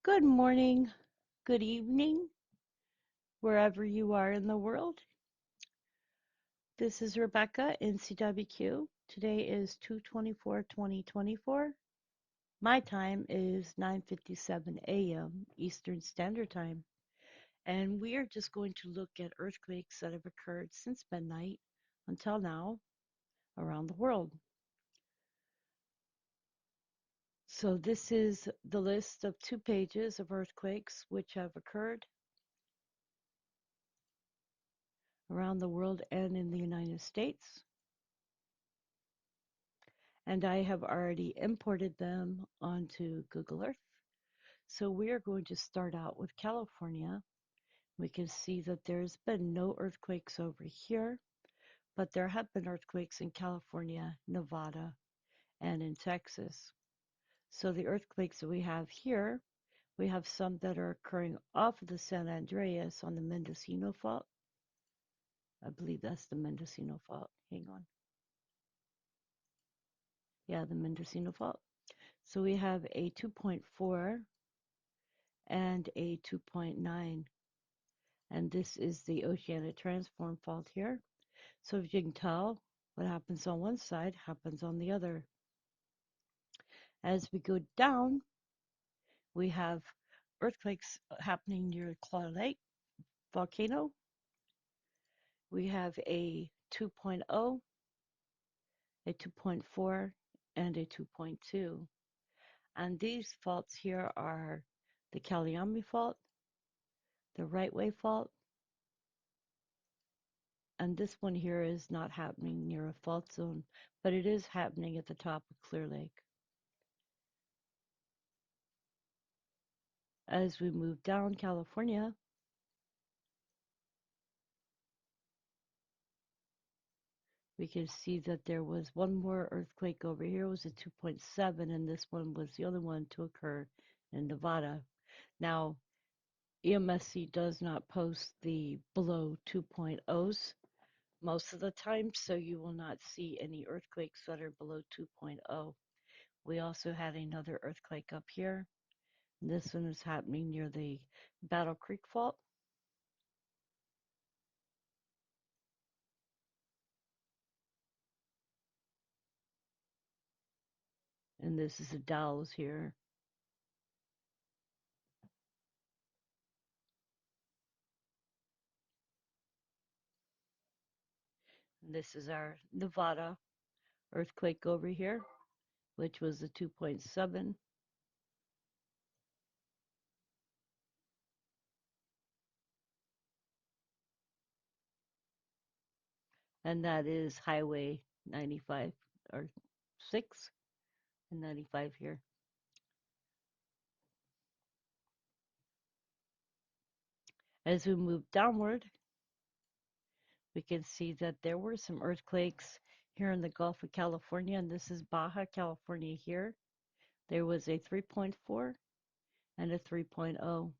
Good morning, good evening, wherever you are in the world. This is Rebecca in CWQ. Today is 2/24/2024. My time is 9:57 a.m. Eastern Standard Time, and we are just going to look at earthquakes that have occurred since midnight until now around the world. So this is the list of 2 pages of earthquakes which have occurred around the world and in the United States. And I have already imported them onto Google Earth. So we are going to start out with California. We can see that there's been no earthquakes over here, but there have been earthquakes in California, Nevada, and in Texas. So the earthquakes that we have here, we have some that are occurring off of the San Andreas on the Mendocino Fault. I believe that's the Mendocino Fault. Hang on. Yeah, the Mendocino Fault. So we have a 2.4 and a 2.9. And this is the oceanic transform fault here. So if you can tell, what happens on one side happens on the other. As we go down, we have earthquakes happening near Claw Lake volcano. We have a 2.0, a 2.4, and a 2.2. And these faults here are the Kalyami fault, the Right Way fault, and this one here is not happening near a fault zone, but it is happening at the top of Clear Lake. As we move down California, we can see that there was one more earthquake over here. It was a 2.7, and this one was the only one to occur in Nevada. Now, EMSC does not post the below 2.0s most of the time, so you will not see any earthquakes that are below 2.0. We also had another earthquake up here. This one is happening near the Battle Creek Fault. And this is the Dalles here. And this is our Nevada earthquake over here, which was a 2.7. And that is Highway 95 or 6 and 95 here. As we move downward, we can see that there were some earthquakes here in the Gulf of California, and this is Baja California here. There was a 3.4 and a 3.0.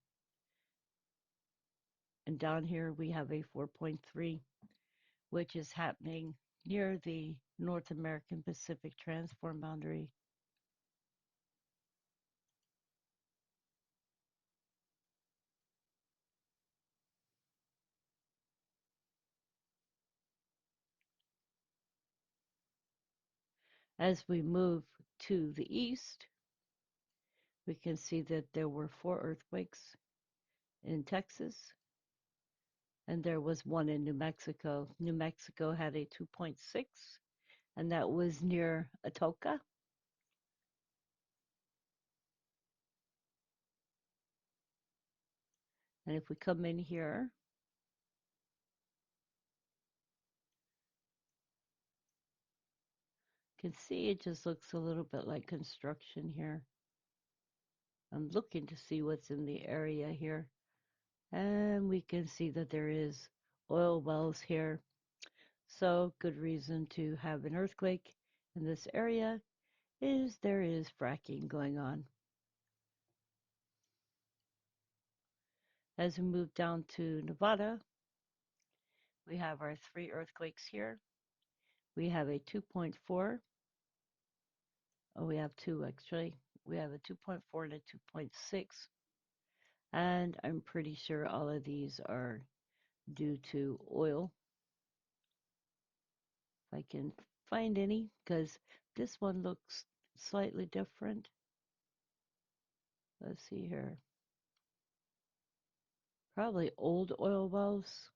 And down here we have a 4.3, which is happening near the North American Pacific transform boundary. As we move to the east, we can see that there were 4 earthquakes in Texas, and there was one in New Mexico. New Mexico had a 2.6, and that was near Atoka. And if we come in here, you can see it just looks a little bit like construction here. I'm looking to see what's in the area here. And we can see that there is oil wells here. So good reason to have an earthquake in this area is there is fracking going on. As we move down to Nevada, we have our 3 earthquakes here. We have a 2.4. Oh, we have 2 actually. We have a 2.4 and a 2.6. And I'm pretty sure all of these are due to oil, if I can find any, because this one looks slightly different. Let's see here. Probably old oil wells.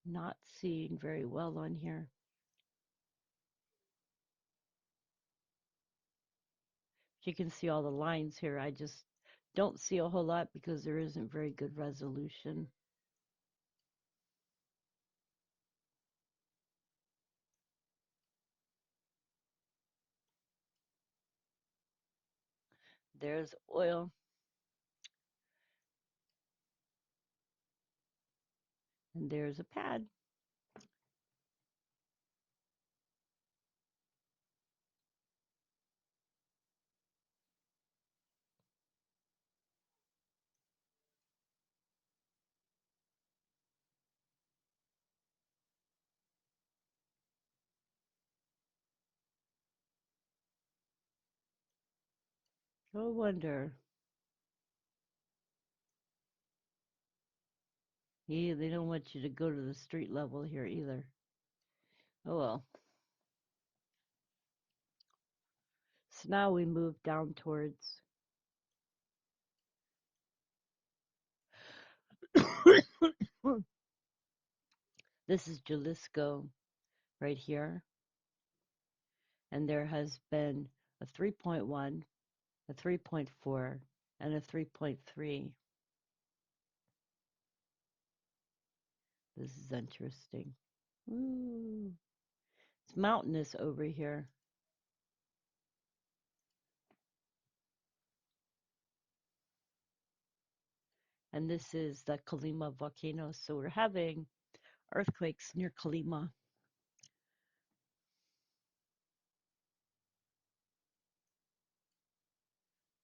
Not seeing very well on here. You can see all the lines here. I just don't see a whole lot because there isn't very good resolution. There's oil, and there's a pad. No wonder. Yeah, they don't want you to go to the street level here either. Oh well. So now we move down towards. This is Jalisco right here, and there has been a 3.1, a 3.4, and a 3.3. This is interesting. Ooh, it's mountainous over here. And this is the Colima volcano. So we're having earthquakes near Colima.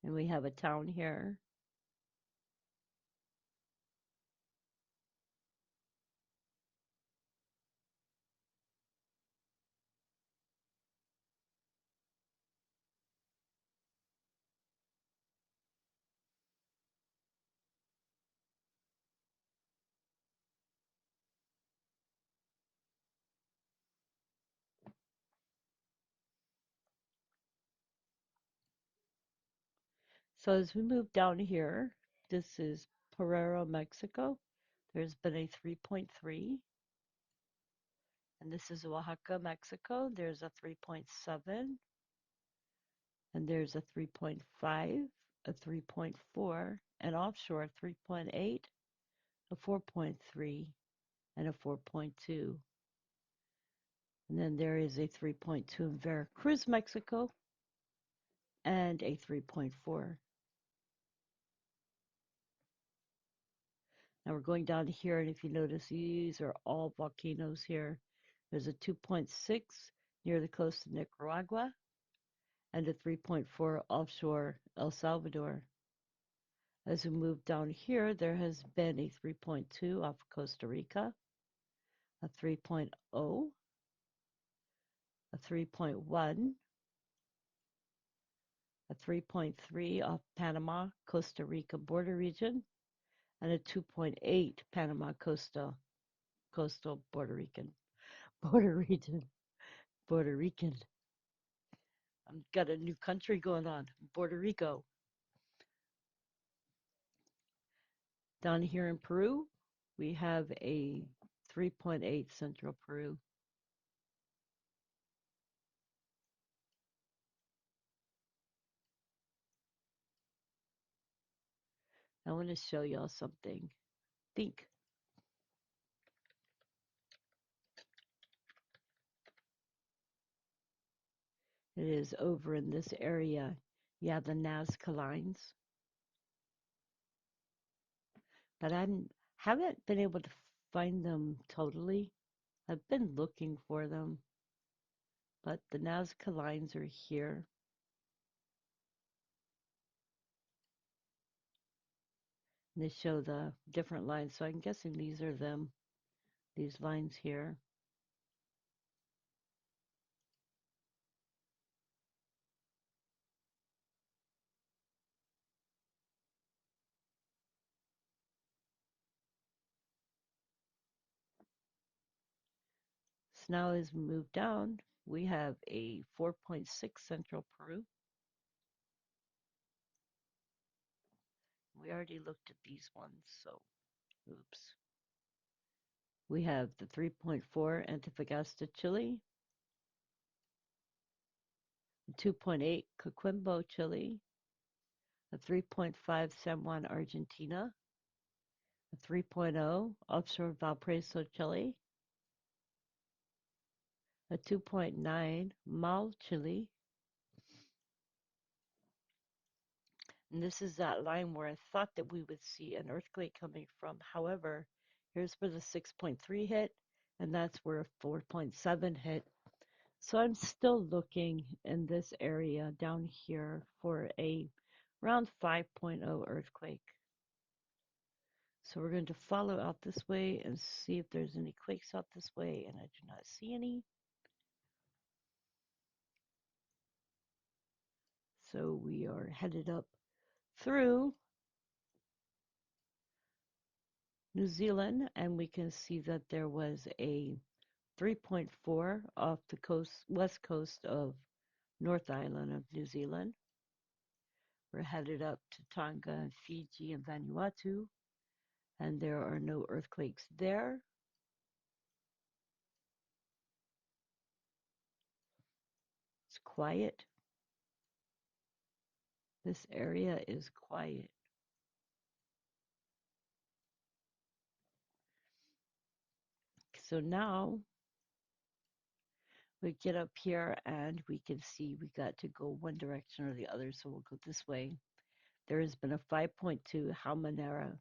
And we have a town here. So as we move down here, this is Pereira, Mexico. There's been a 3.3. And this is Oaxaca, Mexico. There's a 3.7. And there's a 3.5, a 3.4, and offshore 3.8, a 4.3, and a 4.2. And then there is a 3.2 in Veracruz, Mexico, and a 3.4. Now we're going down here, and if you notice, these are all volcanoes here. There's a 2.6 near the coast of Nicaragua, and a 3.4 offshore El Salvador. As we move down here, there has been a 3.2 off Costa Rica, a 3.0, a 3.1, a 3.3 off Panama, Costa Rica border region, and a 2.8 Panama coastal Puerto Rican border region. Puerto Rican. I've got a new country going on, Puerto Rico. Down here in Peru, we have a 3.8 Central Peru. I want to show y'all something. Think. It is over in this area. Yeah, the Nazca lines. But I haven't been able to find them totally. I've been looking for them, but the Nazca lines are here. And they show the different lines, so I'm guessing these are them, these lines here. now as we move down, we have a 4.6 Central Peru. We already looked at these ones, so oops. We have the 3.4 Antofagasta, Chile, 2.8 Coquimbo, Chile, a 3.5 San Juan, Argentina, a 3.0 offshore Valparaiso, Chile, a 2.9 Mal, Chile. And this is that line where I thought that we would see an earthquake coming from. However, here's where the 6.3 hit, and that's where a 4.7 hit. So I'm still looking in this area down here for a around 5.0 earthquake. So we're going to follow out this way and see if there's any quakes out this way, and I do not see any. So we are headed up through New Zealand, and we can see that there was a 3.4 off the west coast of North Island of New Zealand. We're headed up to Tonga and Fiji and Vanuatu, and there are no earthquakes there. It's quiet. This area is quiet. So now we get up here and we can see we got to go one direction or the other, so we'll go this way. There has been a 5.2 Halmahera,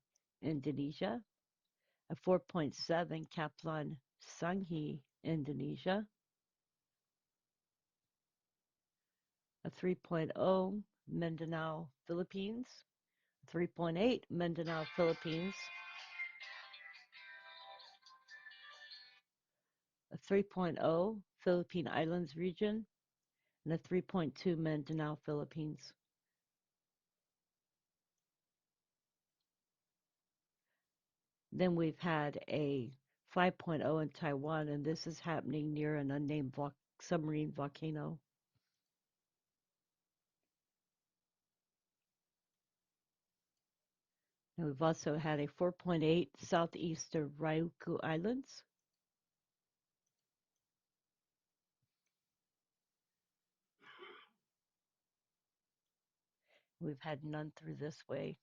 Indonesia, a 4.7 Kaplan Sanghi, Indonesia, a 3.0 Mindanao, Philippines, 3.8 Mindanao, Philippines, a 3.0 Philippine Islands region, and a 3.2 Mindanao, Philippines. Then we've had a 5.0 in Taiwan, and this is happening near an unnamed submarine volcano. And we've also had a 4.8 southeast of Ryukyu Islands. We've had none through this way.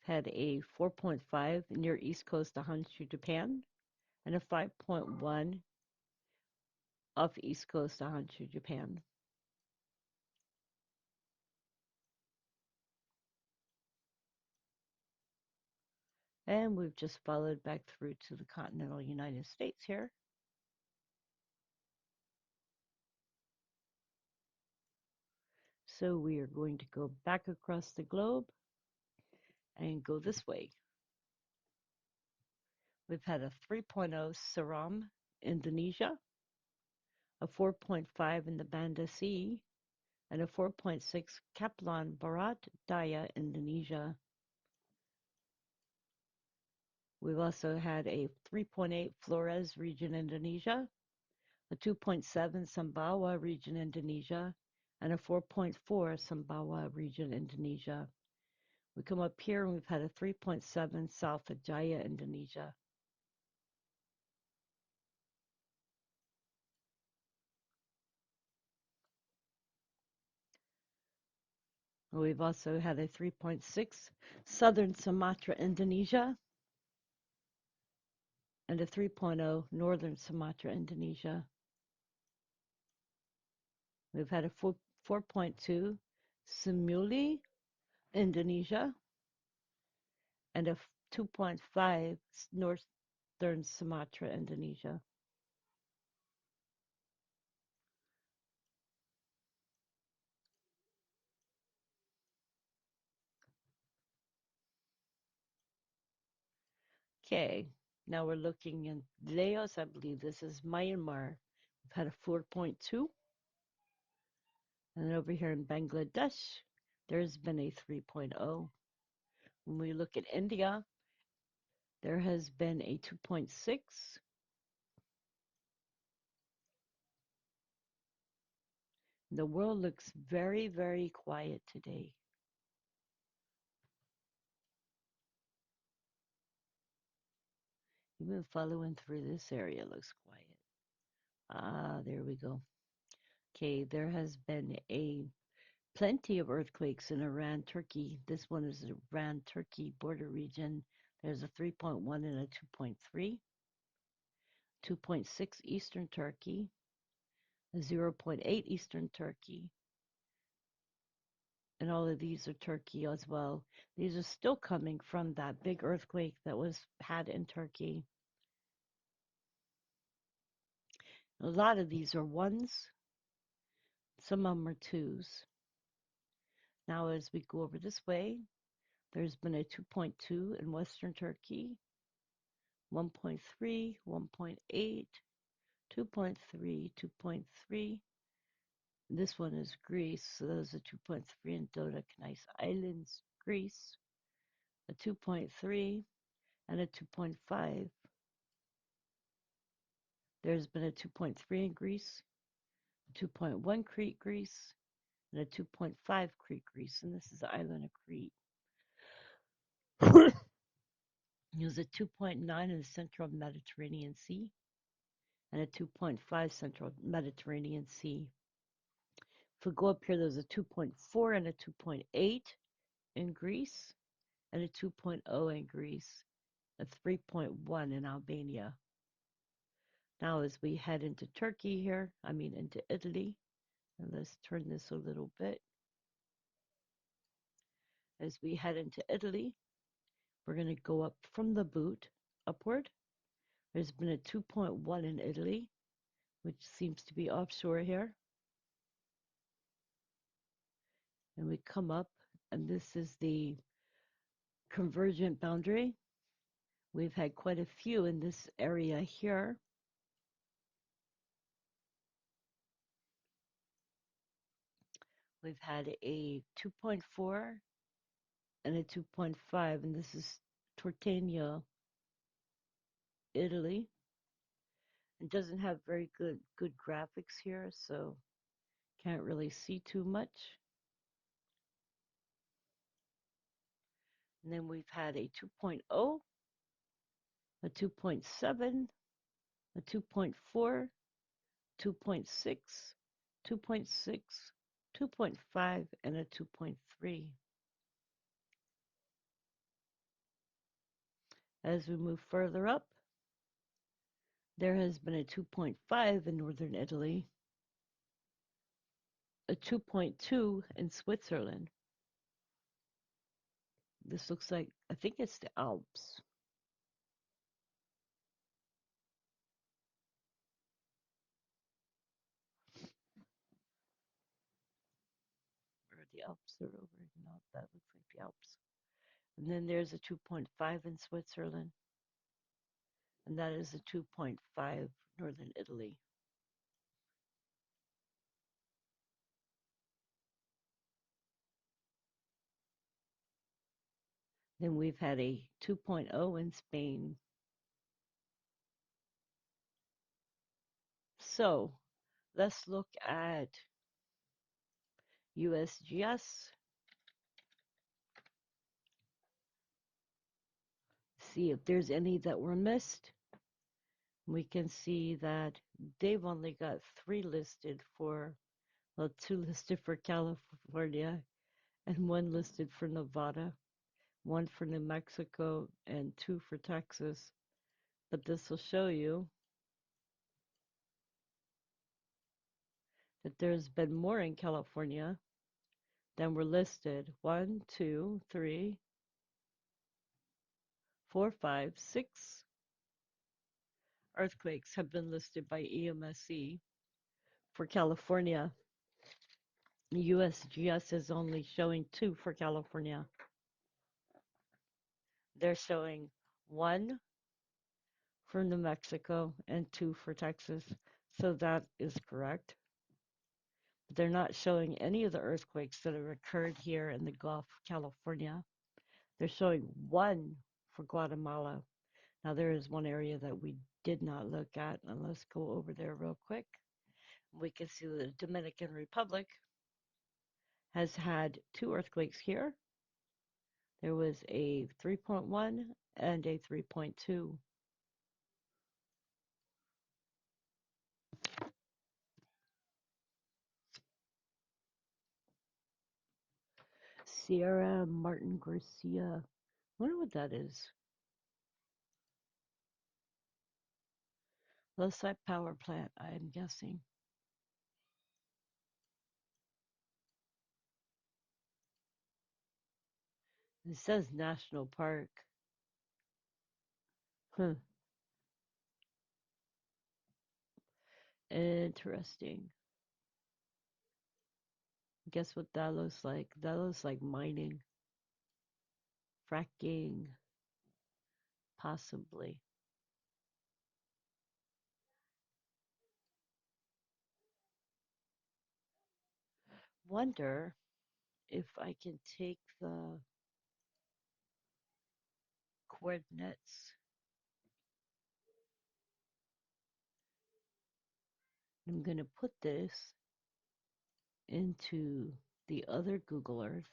Had a 4.5 near east coast of Honshu, Japan, and a 5.1 off east coast of Honshu, Japan. And we've just followed back through to the continental United States here. So we are going to go back across the globe and go this way. We've had a 3.0 Seram, Indonesia, a 4.5 in the Banda Sea, and a 4.6 Kepulauan Barat Daya, Indonesia. We've also had a 3.8 Flores region, Indonesia, a 2.7 Sumbawa region, Indonesia, and a 4.4 Sumbawa region, Indonesia. We come up here and we've had a 3.7 South of Jaya, Indonesia. We've also had a 3.6 Southern Sumatra, Indonesia, and a 3.0 Northern Sumatra, Indonesia. We've had a 4.2 Simuli, Indonesia, and a 2.5 Northern Sumatra, Indonesia. Okay, now we're looking in Laos. I believe this is Myanmar. We've had a 4.2. And over here in Bangladesh, there's been a 3.0. When we look at India, There has been a 2.6. The world looks very, very quiet today. Even following through this area looks quiet. Ah, there we go. Okay, there has been a plenty of earthquakes in Iran, Turkey. This one is the Iran Turkey border region. There's a 3.1 and a 2.3, 2.6 Eastern Turkey, a zero point 0.8 Eastern Turkey, and all of these are Turkey as well. These are still coming from that big earthquake that was had in Turkey. A lot of these are ones, some of them are twos. Now, as we go over this way, there's been a 2.2 in Western Turkey, 1.3, 1.8, 2.3, 2.3. This one is Greece, so those are 2.3 in Dodecanice Islands, Greece, a 2.3 and a 2.5. There's been a 2.3 in Greece, 2.1 Crete, Greece, and a 2.5 Crete, Greece, and this is the island of Crete. It was a 2.9 in the central Mediterranean Sea and a 2.5 central Mediterranean Sea. If we go up here, there's a 2.4 and a 2.8 in Greece and a 2.0 in Greece, a 3.1 in Albania. Now, as we head into Turkey here, into Italy, and let's turn this a little bit. As we head into Italy, we're going to go up from the boot upward. There's been a 2.1 in Italy, which seems to be offshore here. And we come up, and this is the convergent boundary. We've had quite a few in this area here. We've had a 2.4 and a 2.5, and this is Tortania, Italy. It doesn't have very good graphics here, so can't really see too much. And then we've had a 2.0, a 2.7, a 2.4, 2.6, 2.6, 2.5, and a 2.3. As we move further up, there has been a 2.5 in northern Italy, a 2.2 in Switzerland. This looks like, I think it's the Alps. Where the Alps are over. No, that looks like the Alps. And then there's a 2.5 in Switzerland, and that is a 2.5 northern Italy. Then we've had a 2.0 in Spain. So let's look at USGS. See if there's any that were missed. We can see that they've only got 3 listed for, well, 2 listed for California and 1 listed for Nevada, 1 for New Mexico, and 2 for Texas. But this will show you that there's been more in California than were listed. 1, 2, 3, 4, 5, 6 earthquakes have been listed by EMSE for California. USGS is only showing 2 for California. They're showing 1 for New Mexico and 2 for Texas. So that is correct. But they're not showing any of the earthquakes that have occurred here in the Gulf of California. They're showing 1 for Guatemala. Now, there is one area that we did not look at, and let's go over there real quick. We can see the Dominican Republic has had two earthquakes here. There was a 3.1 and a 3.2. Sierra Martin Garcia. I wonder what that is. Low-site power plant, I'm guessing. It says national park. Huh. Interesting. Guess what that looks like? That looks like mining, fracking, possibly. Wonder if I can take the coordinates. I'm going to put this into the other Google Earth.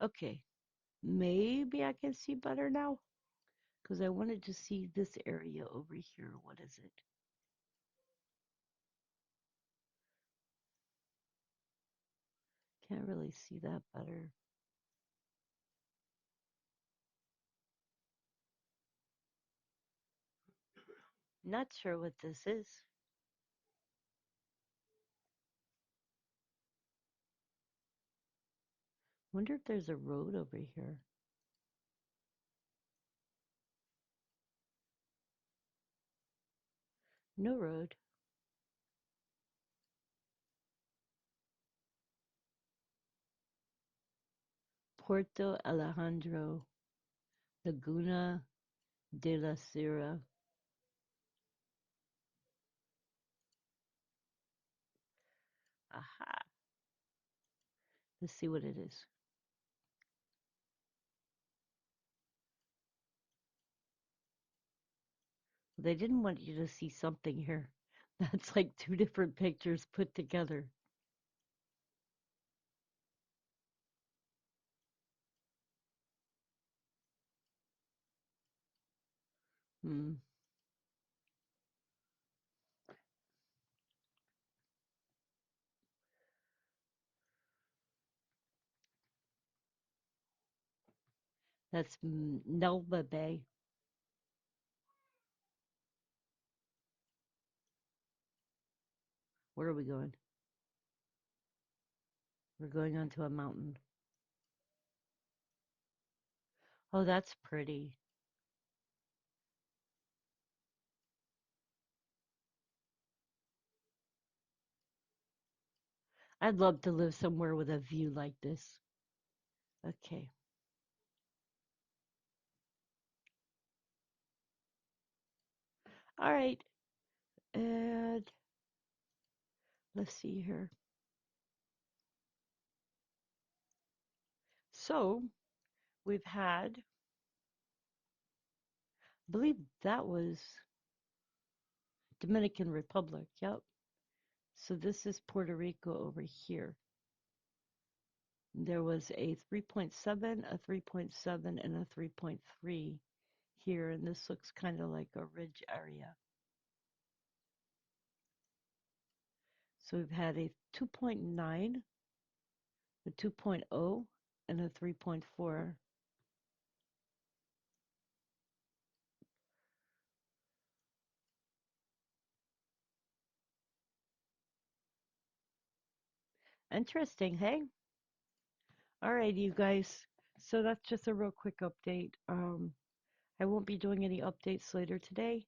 Okay, maybe I can see better now because I wanted to see this area over here. What is it? Can't really see that better. Not sure what this is. Wonder if there's a road over here. No road. Puerto Alejandro, Laguna de la Sierra. Aha. Let's see what it is. They didn't want you to see something here. That's like two different pictures put together. Hmm. That's Nelva Bay. Where are we going? We're going onto a mountain. Oh, that's pretty. I'd love to live somewhere with a view like this. Okay. All right. And let's see here. So we've had, I believe that was Dominican Republic. Yep. So this is Puerto Rico over here. There was a 3.7, a 3.7, and a 3.3 here, and this looks kind of like a ridge area. So we've had a 2.9, a 2.0, and a 3.4. Interesting, hey? All right, you guys. So that's just a real quick update. I won't be doing any updates later today.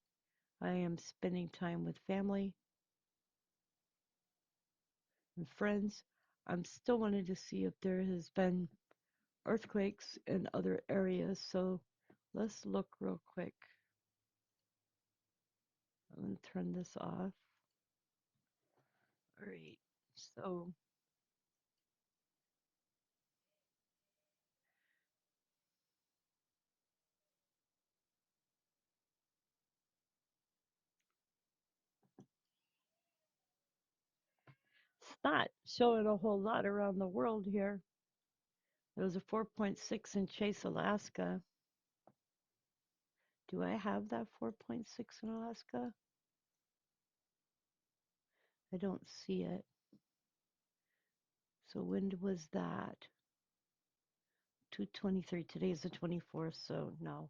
I am spending time with family and friends. I'm still wanting to see if there has been earthquakes in other areas, so let's look real quick. I'm going to turn this off. All right, so it's not showing a whole lot around the world here. There was a 4.6 in Chase, Alaska. Do I have that 4.6 in Alaska? I don't see it. So when was that? 223. Today is the 24th, so no.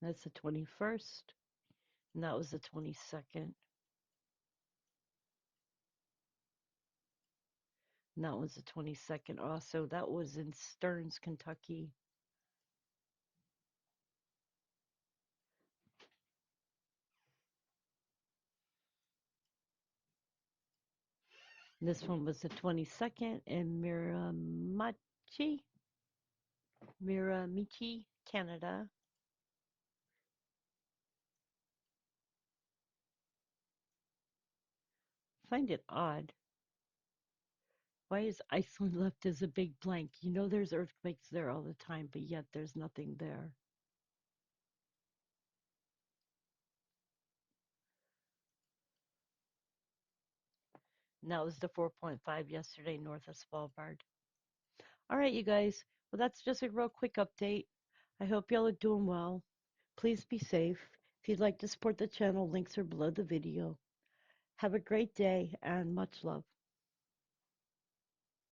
That's the 21st, and that was the 22nd, and that was the 22nd also. That was in Stearns, Kentucky. This one was the 22nd in Miramichi, Canada. Find it odd. Why is Iceland left as a big blank? You know there's earthquakes there all the time, but yet there's nothing there. And that was the 4.5 yesterday north of Svalbard. All right, you guys. Well, that's just a real quick update. I hope y'all are doing well. Please be safe. If you'd like to support the channel, links are below the video. Have a great day and much love.